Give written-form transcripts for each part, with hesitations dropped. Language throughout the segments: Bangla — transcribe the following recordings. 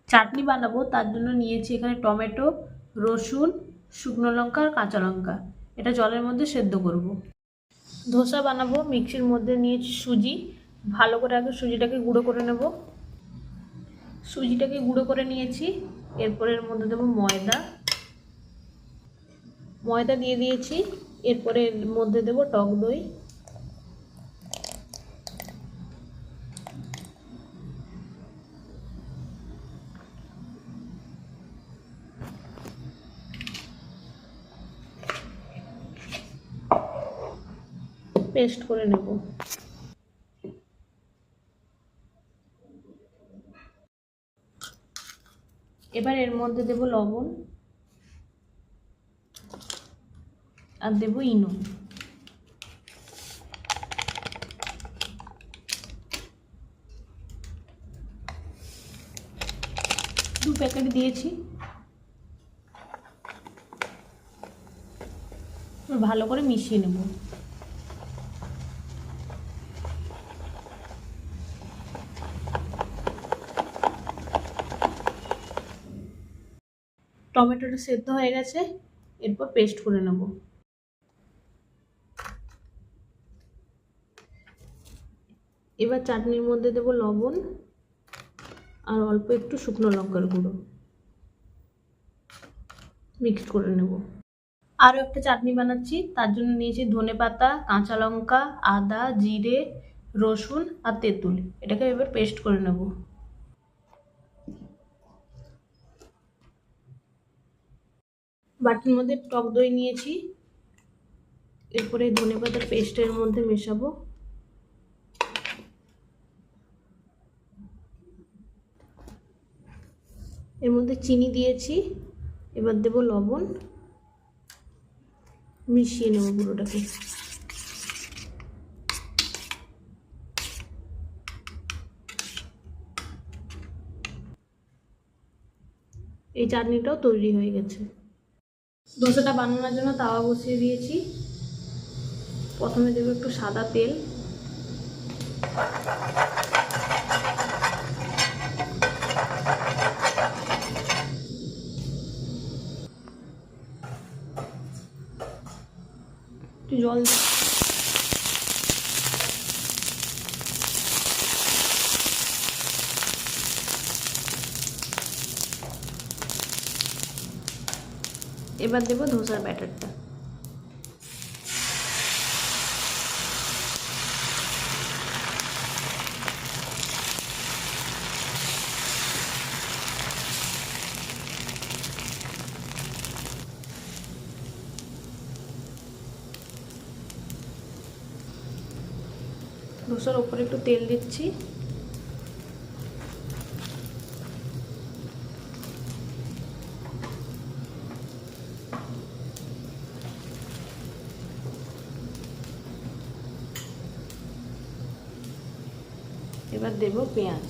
চাটনি বানাবো তার জন্য নিয়েছি এখানে টমেটো, রসুন, শুকনো লঙ্কা আর কাঁচা লঙ্কা। এটা জলের মধ্যে সেদ্ধ করব। ধোসা বানাবো, মিক্সির মধ্যে নিয়েছি সুজি। ভালো করে আগে সুজিটাকে গুঁড়ো করে নেব। সুজিটাকে গুঁড়ো করে নিয়েছি। এরপর এর মধ্যে দেবো ময়দা। ময়দা দিয়ে দিয়েছি। এরপরে এর মধ্যে দেবো টক দই। পেস্ট করে নেব। এবার এর মধ্যে দেব লবণ আর দেব ইনো। দু প্যাকেট দিয়েছি। ভালো করে মিশিয়ে নেব। টমেটোটা সেদ্ধ হয়ে গেছে, এরপর পেস্ট করে নেব। এবার চাটনির মধ্যে দেব লবণ আর অল্প একটু শুকনো লঙ্কার গুঁড়ো। মিক্স করে নেব। আরও একটা চাটনি বানাচ্ছি, তার জন্য নিয়েছি ধনেপাতা, কাঁচা লঙ্কা, আদা, জিরে, রসুন আর তেঁতুল। এটাকে এবার পেস্ট করে নেব। বাটির মধ্যে টক দই নিয়েছি। এরপরে ধনেপাতার পেস্টের মধ্যে মেশাবো। এর মধ্যে চিনি দিয়েছি। এবার দেব লবণ। মিশিয়ে নেব পুরোটাকে। এই চাটনিটাও তৈরি হয়ে গেছে। ধোসাটা বানানোর জন্য তাওয়া বসিয়ে দিয়েছি। প্রথমে দেব একটু সাদা তেল। একটু জল। এবার দেব ধোসার ব্যাটারটা। ধোসার উপরে একটু তেল দিচ্ছি। এবার দেব পেঁয়াজ।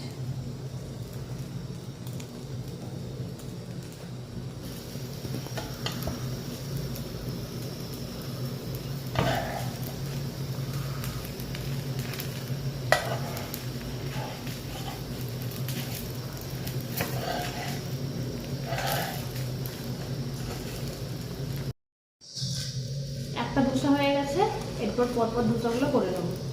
একটা ধোসা হয়ে গেছে, এরপর পরপর ধোসাগুলো করে নেব।